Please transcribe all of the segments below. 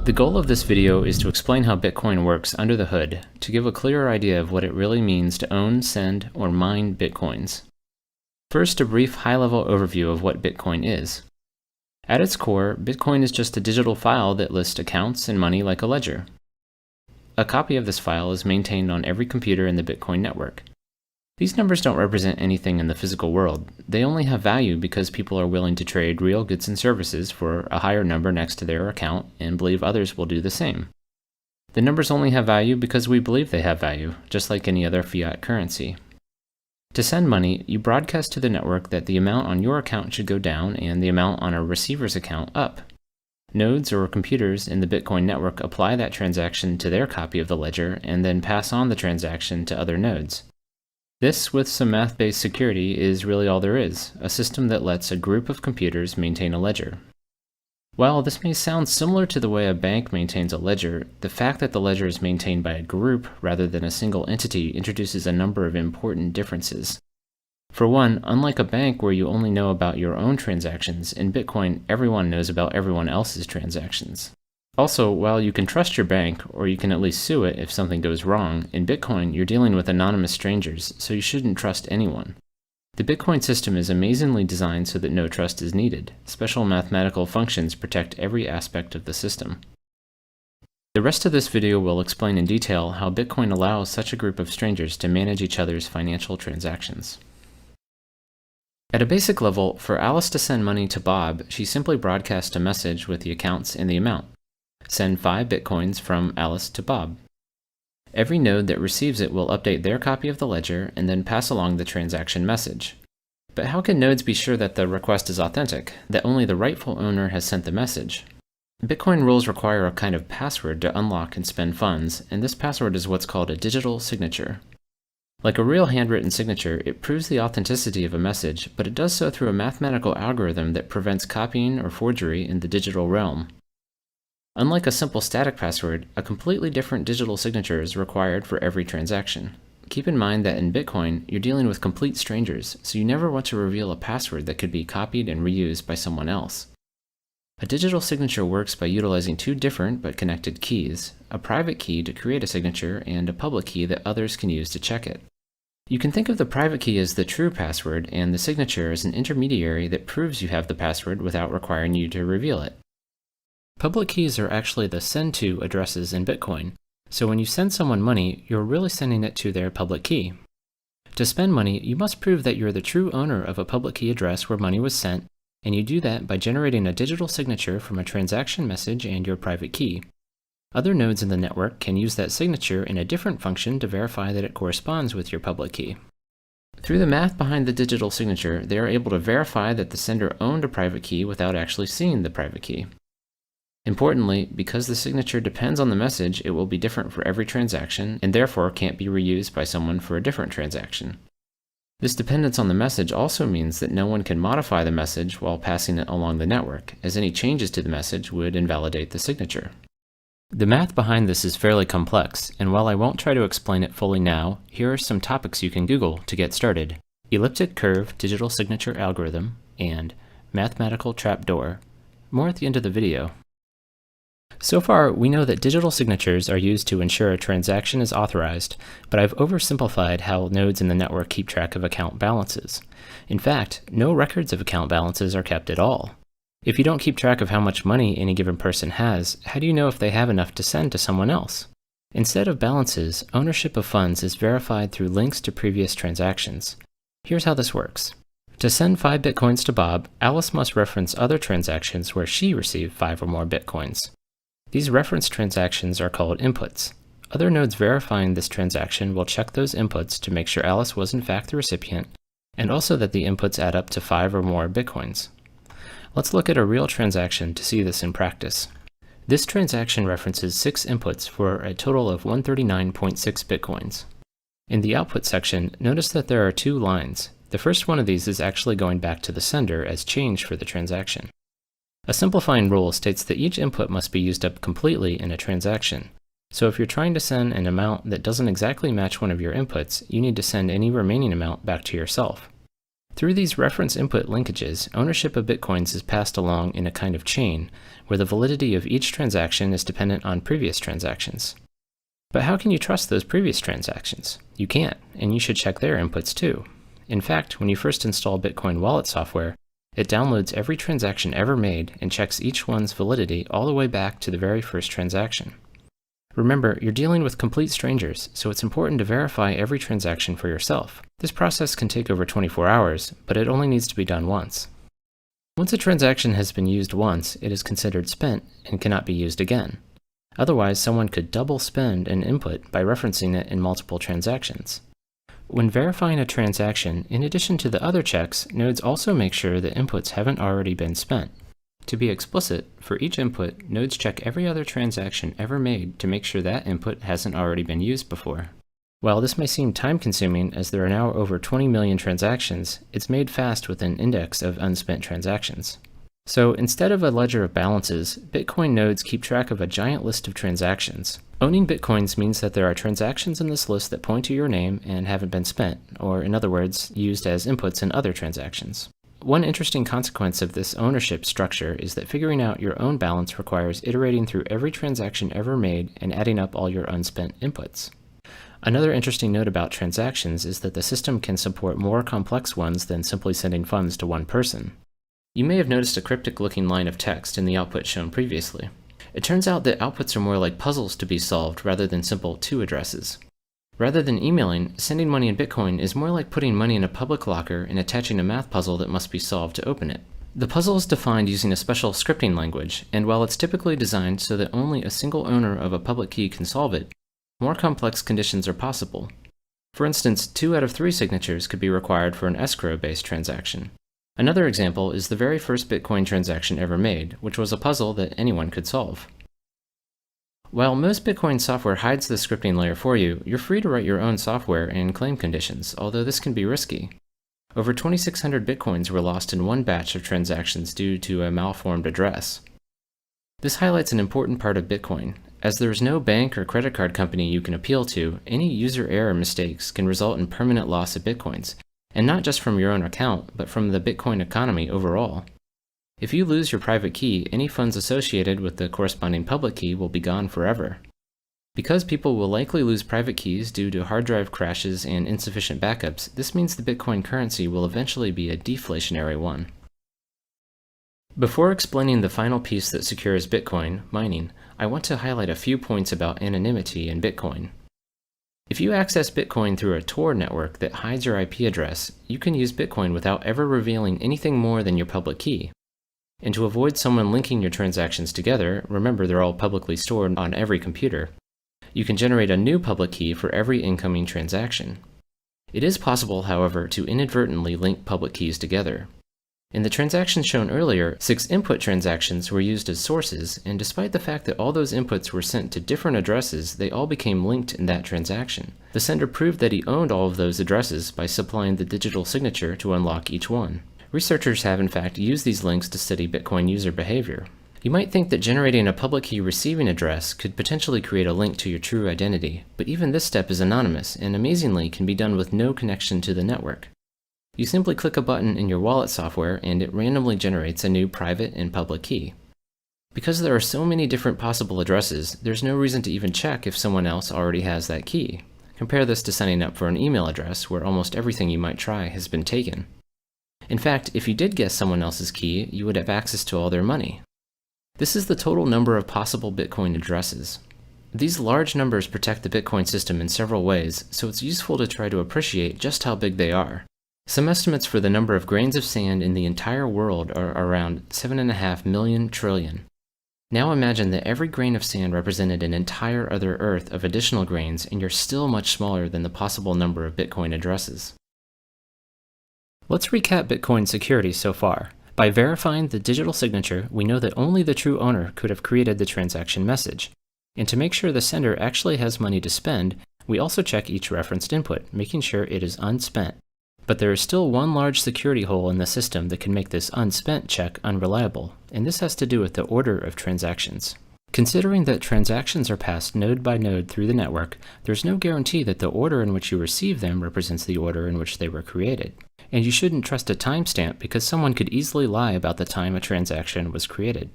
The goal of this video is to explain how Bitcoin works under the hood to give a clearer idea of what it really means to own, send, or mine Bitcoins. First, a brief high-level overview of what Bitcoin is. At its core, Bitcoin is just a digital file that lists accounts and money like a ledger. A copy of this file is maintained on every computer in the Bitcoin network. These numbers don't represent anything in the physical world. They only have value because people are willing to trade real goods and services for a higher number next to their account and believe others will do the same. The numbers only have value because we believe they have value, just like any other fiat currency. To send money, you broadcast to the network that the amount on your account should go down and the amount on a receiver's account up. Nodes or computers in the Bitcoin network apply that transaction to their copy of the ledger and then pass on the transaction to other nodes. This, with some math-based security, is really all there is, a system that lets a group of computers maintain a ledger. While this may sound similar to the way a bank maintains a ledger, the fact that the ledger is maintained by a group rather than a single entity introduces a number of important differences. For one, unlike a bank where you only know about your own transactions, in Bitcoin everyone knows about everyone else's transactions. Also, while you can trust your bank, or you can at least sue it if something goes wrong, in Bitcoin you're dealing with anonymous strangers, so you shouldn't trust anyone. The Bitcoin system is amazingly designed so that no trust is needed. Special mathematical functions protect every aspect of the system. The rest of this video will explain in detail how Bitcoin allows such a group of strangers to manage each other's financial transactions. At a basic level, for Alice to send money to Bob, she simply broadcasts a message with the accounts and the amount. Send 5 Bitcoins from Alice to Bob. Every node that receives it will update their copy of the ledger and then pass along the transaction message. But how can nodes be sure that the request is authentic, that only the rightful owner has sent the message? Bitcoin rules require a kind of password to unlock and spend funds, and this password is what's called a digital signature. Like a real handwritten signature, it proves the authenticity of a message, but it does so through a mathematical algorithm that prevents copying or forgery in the digital realm. Unlike a simple static password, a completely different digital signature is required for every transaction. Keep in mind that in Bitcoin, you're dealing with complete strangers, so you never want to reveal a password that could be copied and reused by someone else. A digital signature works by utilizing 2 different but connected keys, a private key to create a signature and a public key that others can use to check it. You can think of the private key as the true password and the signature as an intermediary that proves you have the password without requiring you to reveal it. Public keys are actually the send to addresses in Bitcoin, so when you send someone money, you're really sending it to their public key. To spend money, you must prove that you're the true owner of a public key address where money was sent, and you do that by generating a digital signature from a transaction message and your private key. Other nodes in the network can use that signature in a different function to verify that it corresponds with your public key. Through the math behind the digital signature, they are able to verify that the sender owned a private key without actually seeing the private key. Importantly, because the signature depends on the message, it will be different for every transaction and therefore can't be reused by someone for a different transaction. This dependence on the message also means that no one can modify the message while passing it along the network, as any changes to the message would invalidate the signature. The math behind this is fairly complex, and while I won't try to explain it fully now, here are some topics you can Google to get started: elliptic curve digital signature algorithm and mathematical trapdoor. More at the end of the video. So far, we know that digital signatures are used to ensure a transaction is authorized, but I've oversimplified how nodes in the network keep track of account balances. In fact, no records of account balances are kept at all. If you don't keep track of how much money any given person has, how do you know if they have enough to send to someone else? Instead of balances, ownership of funds is verified through links to previous transactions. Here's how this works. To send 5 Bitcoins to Bob, Alice must reference other transactions where she received 5 or more Bitcoins. These reference transactions are called inputs. Other nodes verifying this transaction will check those inputs to make sure Alice was in fact the recipient, and also that the inputs add up to 5 or more Bitcoins. Let's look at a real transaction to see this in practice. This transaction references 6 inputs for a total of 139.6 Bitcoins. In the output section, notice that there are 2 lines. The first one of these is actually going back to the sender as change for the transaction. A simplifying rule states that each input must be used up completely in a transaction. So if you're trying to send an amount that doesn't exactly match one of your inputs, you need to send any remaining amount back to yourself. Through these reference input linkages, ownership of Bitcoins is passed along in a kind of chain, where the validity of each transaction is dependent on previous transactions. But how can you trust those previous transactions? You can't, and you should check their inputs too. In fact, when you first install Bitcoin wallet software, it downloads every transaction ever made and checks each one's validity all the way back to the very first transaction. Remember, you're dealing with complete strangers, so it's important to verify every transaction for yourself. This process can take over 24 hours, but it only needs to be done once. Once a transaction has been used once, it is considered spent and cannot be used again. Otherwise, someone could double spend an input by referencing it in multiple transactions. When verifying a transaction, in addition to the other checks, nodes also make sure that inputs haven't already been spent. To be explicit, for each input, nodes check every other transaction ever made to make sure that input hasn't already been used before. While this may seem time-consuming as there are now over 20 million transactions, it's made fast with an index of unspent transactions. So instead of a ledger of balances, Bitcoin nodes keep track of a giant list of transactions. Owning Bitcoins means that there are transactions in this list that point to your name and haven't been spent, or in other words, used as inputs in other transactions. One interesting consequence of this ownership structure is that figuring out your own balance requires iterating through every transaction ever made and adding up all your unspent inputs. Another interesting note about transactions is that the system can support more complex ones than simply sending funds to one person. You may have noticed a cryptic-looking line of text in the output shown previously. It turns out that outputs are more like puzzles to be solved rather than simple to addresses. Rather than emailing, sending money in Bitcoin is more like putting money in a public locker and attaching a math puzzle that must be solved to open it. The puzzle is defined using a special scripting language, and while it's typically designed so that only a single owner of a public key can solve it, more complex conditions are possible. For instance, 2 out of 3 signatures could be required for an escrow-based transaction. Another example is the very first Bitcoin transaction ever made, which was a puzzle that anyone could solve. While most Bitcoin software hides the scripting layer for you, you're free to write your own software and claim conditions, although this can be risky. Over 2,600 Bitcoins were lost in one batch of transactions due to a malformed address. This highlights an important part of Bitcoin. As there is no bank or credit card company you can appeal to, any user error mistakes can result in permanent loss of Bitcoins, and not just from your own account, but from the Bitcoin economy overall. If you lose your private key, any funds associated with the corresponding public key will be gone forever. Because people will likely lose private keys due to hard drive crashes and insufficient backups, this means the Bitcoin currency will eventually be a deflationary one. Before explaining the final piece that secures Bitcoin, mining, I want to highlight a few points about anonymity in Bitcoin. If you access Bitcoin through a Tor network that hides your IP address, you can use Bitcoin without ever revealing anything more than your public key. And to avoid someone linking your transactions together, remember they're all publicly stored on every computer, you can generate a new public key for every incoming transaction. It is possible, however, to inadvertently link public keys together. In the transactions shown earlier, 6 input transactions were used as sources, and despite the fact that all those inputs were sent to different addresses, they all became linked in that transaction. The sender proved that he owned all of those addresses by supplying the digital signature to unlock each one. Researchers have in fact used these links to study Bitcoin user behavior. You might think that generating a public key receiving address could potentially create a link to your true identity, but even this step is anonymous and amazingly can be done with no connection to the network. You simply click a button in your wallet software and it randomly generates a new private and public key. Because there are so many different possible addresses, there's no reason to even check if someone else already has that key. Compare this to signing up for an email address where almost everything you might try has been taken. In fact, if you did guess someone else's key, you would have access to all their money. This is the total number of possible Bitcoin addresses. These large numbers protect the Bitcoin system in several ways, so it's useful to try to appreciate just how big they are. Some estimates for the number of grains of sand in the entire world are around 7.5 million trillion. Now imagine that every grain of sand represented an entire other Earth of additional grains, and you're still much smaller than the possible number of Bitcoin addresses. Let's recap Bitcoin security so far. By verifying the digital signature, we know that only the true owner could have created the transaction message. And to make sure the sender actually has money to spend, we also check each referenced input, making sure it is unspent. But there is still one large security hole in the system that can make this unspent check unreliable, and this has to do with the order of transactions. Considering that transactions are passed node by node through the network, there's no guarantee that the order in which you receive them represents the order in which they were created. And you shouldn't trust a timestamp because someone could easily lie about the time a transaction was created.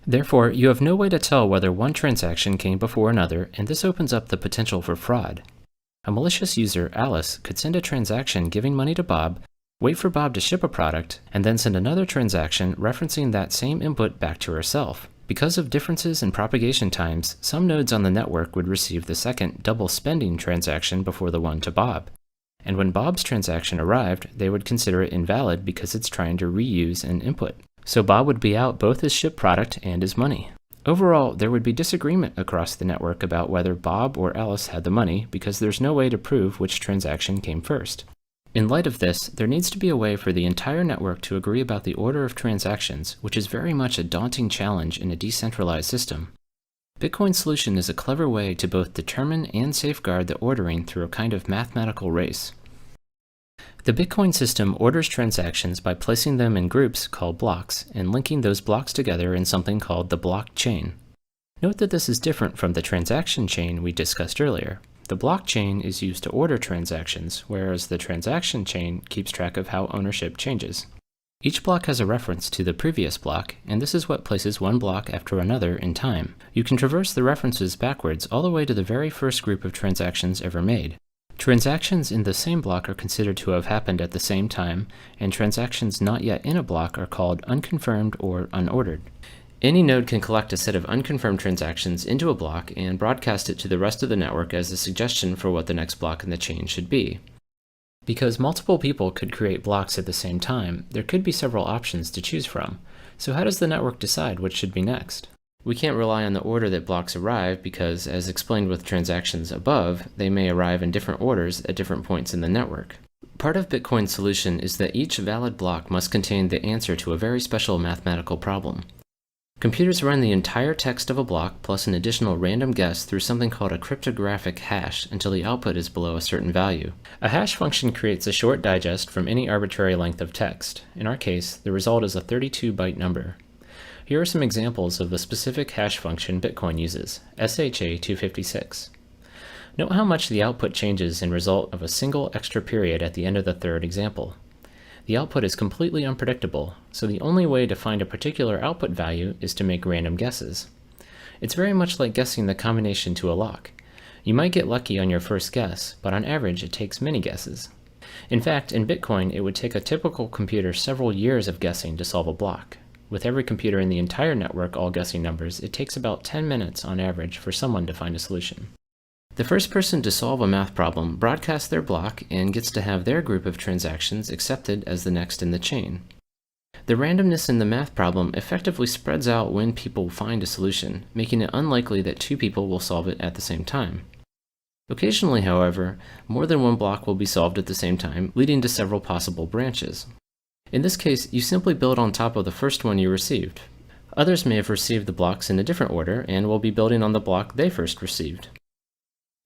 Therefore, you have no way to tell whether one transaction came before another, and this opens up the potential for fraud. A malicious user, Alice, could send a transaction giving money to Bob, wait for Bob to ship a product, and then send another transaction referencing that same input back to herself. Because of differences in propagation times, some nodes on the network would receive the second double spending transaction before the one to Bob. And when Bob's transaction arrived, they would consider it invalid because it's trying to reuse an input. So Bob would be out both his shipped product and his money. Overall, there would be disagreement across the network about whether Bob or Alice had the money because there's no way to prove which transaction came first. In light of this, there needs to be a way for the entire network to agree about the order of transactions, which is very much a daunting challenge in a decentralized system. Bitcoin's solution is a clever way to both determine and safeguard the ordering through a kind of mathematical race. The Bitcoin system orders transactions by placing them in groups called blocks and linking those blocks together in something called the block chain. Note that this is different from the transaction chain we discussed earlier. The blockchain is used to order transactions, whereas the transaction chain keeps track of how ownership changes. Each block has a reference to the previous block, and this is what places one block after another in time. You can traverse the references backwards all the way to the very first group of transactions ever made. Transactions in the same block are considered to have happened at the same time, and transactions not yet in a block are called unconfirmed or unordered. Any node can collect a set of unconfirmed transactions into a block and broadcast it to the rest of the network as a suggestion for what the next block in the chain should be. Because multiple people could create blocks at the same time, there could be several options to choose from. So how does the network decide what should be next? We can't rely on the order that blocks arrive because, as explained with transactions above, they may arrive in different orders at different points in the network. Part of Bitcoin's solution is that each valid block must contain the answer to a very special mathematical problem. Computers run the entire text of a block plus an additional random guess through something called a cryptographic hash until the output is below a certain value. A hash function creates a short digest from any arbitrary length of text. In our case, the result is a 32-byte number. Here are some examples of the specific hash function Bitcoin uses, SHA-256. Note how much the output changes in result of a single extra period at the end of the third example. The output is completely unpredictable, so the only way to find a particular output value is to make random guesses. It's very much like guessing the combination to a lock. You might get lucky on your first guess, but on average it takes many guesses. In fact, in Bitcoin, it would take a typical computer several years of guessing to solve a block. With every computer in the entire network all guessing numbers, it takes about 10 minutes on average for someone to find a solution. The first person to solve a math problem broadcasts their block and gets to have their group of transactions accepted as the next in the chain. The randomness in the math problem effectively spreads out when people find a solution, making it unlikely that two people will solve it at the same time. Occasionally, however, more than one block will be solved at the same time, leading to several possible branches. In this case, you simply build on top of the first one you received. Others may have received the blocks in a different order and will be building on the block they first received.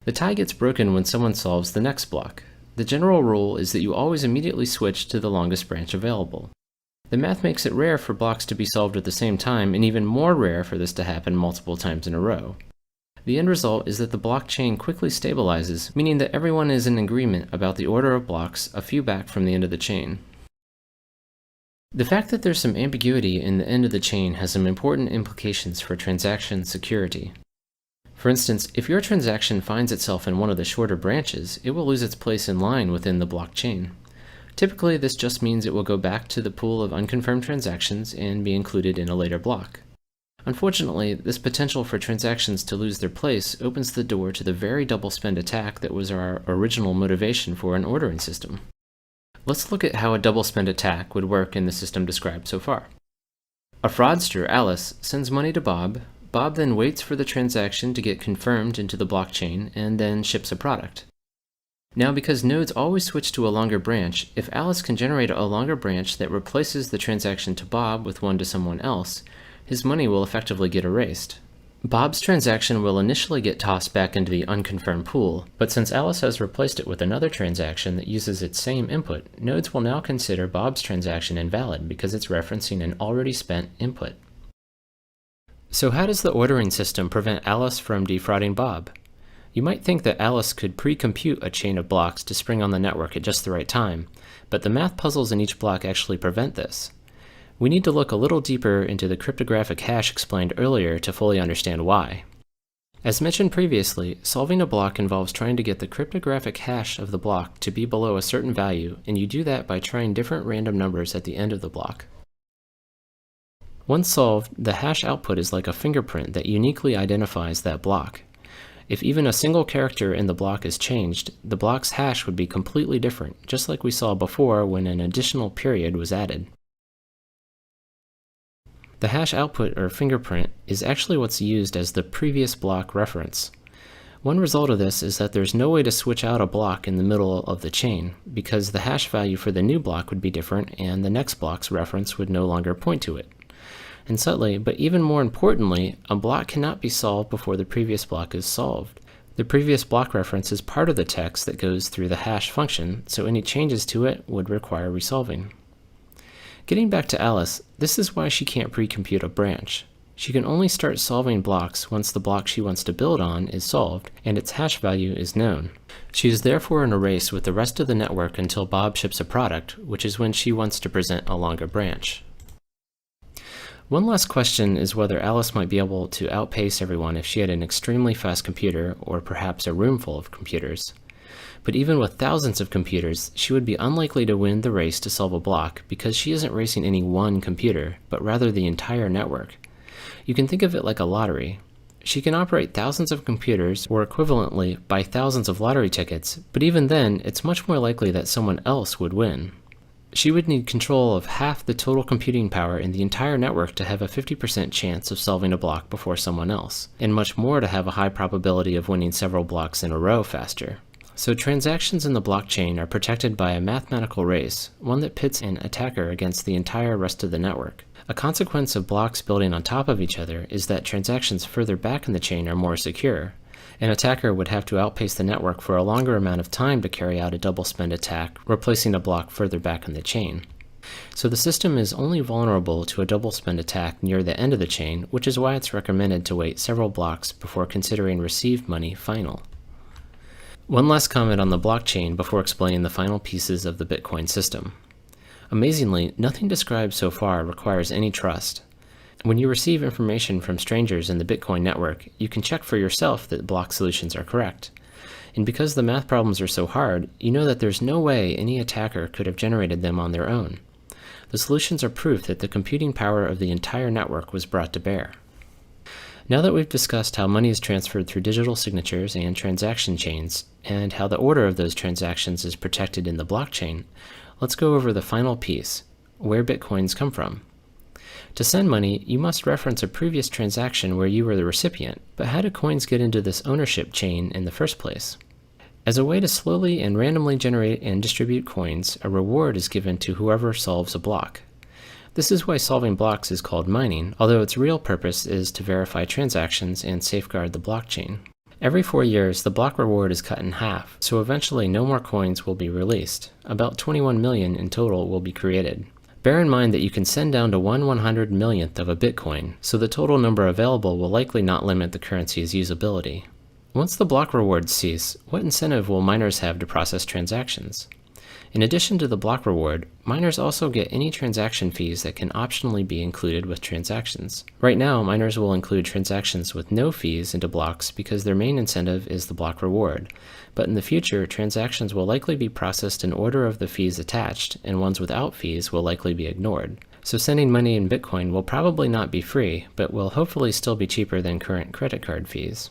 The tie gets broken when someone solves the next block. The general rule is that you always immediately switch to the longest branch available. The math makes it rare for blocks to be solved at the same time, and even more rare for this to happen multiple times in a row. The end result is that the blockchain quickly stabilizes, meaning that everyone is in agreement about the order of blocks a few back from the end of the chain. The fact that there's some ambiguity in the end of the chain has some important implications for transaction security. For instance, if your transaction finds itself in one of the shorter branches, it will lose its place in line within the blockchain. Typically, this just means it will go back to the pool of unconfirmed transactions and be included in a later block. Unfortunately, this potential for transactions to lose their place opens the door to the very double spend attack that was our original motivation for an ordering system. Let's look at how a double spend attack would work in the system described so far. A fraudster, Alice, sends money to Bob. Bob then waits for the transaction to get confirmed into the blockchain and then ships a product. Now, because nodes always switch to a longer branch, if Alice can generate a longer branch that replaces the transaction to Bob with one to someone else, his money will effectively get erased. Bob's transaction will initially get tossed back into the unconfirmed pool, but since Alice has replaced it with another transaction that uses its same input, nodes will now consider Bob's transaction invalid because it's referencing an already spent input. So how does the ordering system prevent Alice from defrauding Bob? You might think that Alice could pre-compute a chain of blocks to spring on the network at just the right time, but the math puzzles in each block actually prevent this. We need to look a little deeper into the cryptographic hash explained earlier to fully understand why. As mentioned previously, solving a block involves trying to get the cryptographic hash of the block to be below a certain value, and you do that by trying different random numbers at the end of the block. Once solved, the hash output is like a fingerprint that uniquely identifies that block. If even a single character in the block is changed, the block's hash would be completely different, just like we saw before when an additional period was added. The hash output, or fingerprint, is actually what's used as the previous block reference. One result of this is that there's no way to switch out a block in the middle of the chain, because the hash value for the new block would be different and the next block's reference would no longer point to it. And subtly, but even more importantly, a block cannot be solved before the previous block is solved. The previous block reference is part of the text that goes through the hash function, so any changes to it would require resolving. Getting back to Alice, this is why she can't pre-compute a branch. She can only start solving blocks once the block she wants to build on is solved and its hash value is known. She is therefore in a race with the rest of the network until Bob ships a product, which is when she wants to present a longer branch. One last question is whether Alice might be able to outpace everyone if she had an extremely fast computer, or perhaps a room full of computers. But even with thousands of computers, she would be unlikely to win the race to solve a block because she isn't racing any one computer, but rather the entire network. You can think of it like a lottery. She can operate thousands of computers, or equivalently buy thousands of lottery tickets, but even then, it's much more likely that someone else would win. She would need control of half the total computing power in the entire network to have a 50% chance of solving a block before someone else, and much more to have a high probability of winning several blocks in a row faster. So transactions in the blockchain are protected by a mathematical race, one that pits an attacker against the entire rest of the network. A consequence of blocks building on top of each other is that transactions further back in the chain are more secure. An attacker would have to outpace the network for a longer amount of time to carry out a double spend attack, replacing a block further back in the chain. So the system is only vulnerable to a double spend attack near the end of the chain, which is why it's recommended to wait several blocks before considering received money final. One last comment on the blockchain before explaining the final pieces of the Bitcoin system. Amazingly, nothing described so far requires any trust. When you receive information from strangers in the Bitcoin network, you can check for yourself that block solutions are correct. And because the math problems are so hard, you know that there's no way any attacker could have generated them on their own. The solutions are proof that the computing power of the entire network was brought to bear. Now that we've discussed how money is transferred through digital signatures and transaction chains, and how the order of those transactions is protected in the blockchain, let's go over the final piece, where Bitcoins come from. To send money, you must reference a previous transaction where you were the recipient, but how do coins get into this ownership chain in the first place? As a way to slowly and randomly generate and distribute coins, a reward is given to whoever solves a block. This is why solving blocks is called mining, although its real purpose is to verify transactions and safeguard the blockchain. Every 4 years, the block reward is cut in half, so eventually no more coins will be released. About 21 million in total will be created. Bear in mind that you can send down to 1/100 millionth of a Bitcoin, so the total number available will likely not limit the currency's usability. Once the block rewards cease, what incentive will miners have to process transactions? In addition to the block reward, miners also get any transaction fees that can optionally be included with transactions. Right now, miners will include transactions with no fees into blocks because their main incentive is the block reward. But in the future, transactions will likely be processed in order of the fees attached, and ones without fees will likely be ignored. So sending money in Bitcoin will probably not be free, but will hopefully still be cheaper than current credit card fees.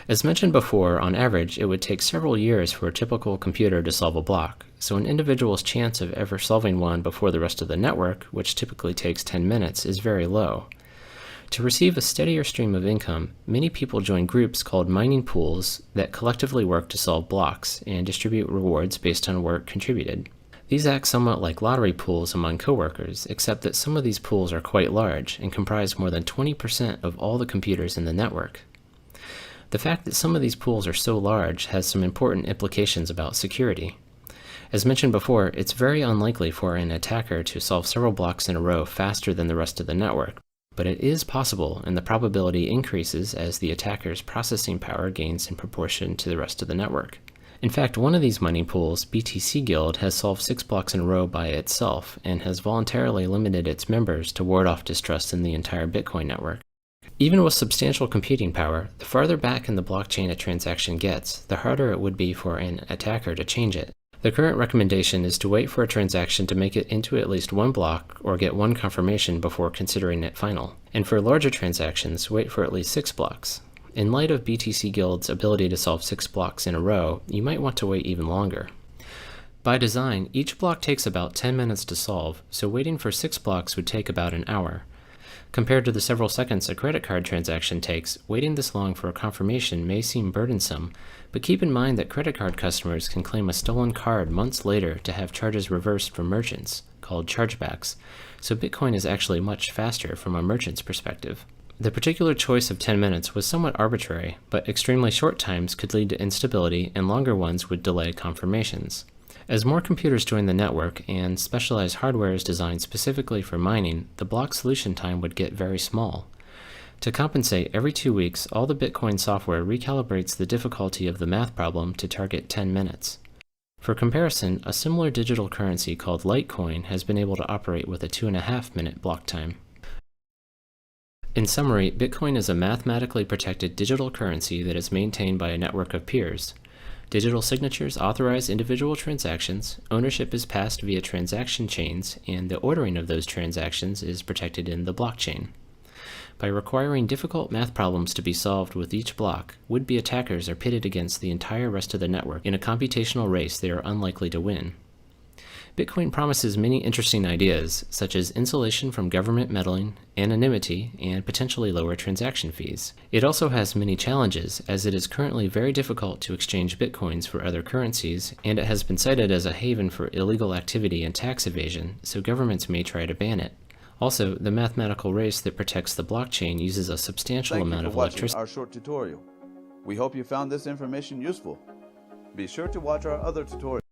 As mentioned before, on average, it would take several years for a typical computer to solve a block, so an individual's chance of ever solving one before the rest of the network, which typically takes 10 minutes, is very low. To receive a steadier stream of income, many people join groups called mining pools that collectively work to solve blocks and distribute rewards based on work contributed. These act somewhat like lottery pools among coworkers, except that some of these pools are quite large and comprise more than 20% of all the computers in the network. The fact that some of these pools are so large has some important implications about security. As mentioned before, it's very unlikely for an attacker to solve several blocks in a row faster than the rest of the network, But it is possible, and the probability increases as the attacker's processing power gains in proportion to the rest of the network. In fact, one of these money pools, BTC Guild, has solved 6 blocks in a row by itself and has voluntarily limited its members to ward off distrust in the entire Bitcoin network. Even with substantial computing power, the farther back in the blockchain a transaction gets, the harder it would be for an attacker to change it. The current recommendation is to wait for a transaction to make it into at least one block or get one confirmation before considering it final. And for larger transactions, wait for at least 6 blocks. In light of BTC Guild's ability to solve 6 blocks in a row, you might want to wait even longer. By design, each block takes about 10 minutes to solve, so waiting for 6 blocks would take about an hour. Compared to the several seconds a credit card transaction takes, waiting this long for a confirmation may seem burdensome, but keep in mind that credit card customers can claim a stolen card months later to have charges reversed from merchants, called chargebacks, so Bitcoin is actually much faster from a merchant's perspective. The particular choice of 10 minutes was somewhat arbitrary, but extremely short times could lead to instability and longer ones would delay confirmations. As more computers join the network and specialized hardware is designed specifically for mining, the block solution time would get very small. To compensate, every 2 weeks, all the Bitcoin software recalibrates the difficulty of the math problem to target 10 minutes. For comparison, a similar digital currency called Litecoin has been able to operate with a 2.5-minute block time. In summary, Bitcoin is a mathematically protected digital currency that is maintained by a network of peers. Digital signatures authorize individual transactions, ownership is passed via transaction chains, and the ordering of those transactions is protected in the blockchain. By requiring difficult math problems to be solved with each block, would-be attackers are pitted against the entire rest of the network in a computational race they are unlikely to win. Bitcoin promises many interesting ideas, such as insulation from government meddling, anonymity, and potentially lower transaction fees. It also has many challenges, as it is currently very difficult to exchange Bitcoins for other currencies, and it has been cited as a haven for illegal activity and tax evasion, so governments may try to ban it. Also, the mathematical race that protects the blockchain uses a substantial amount of electricity. Thank you for watching our short tutorial. We hope you found this information useful. Be sure to watch our other tutorials.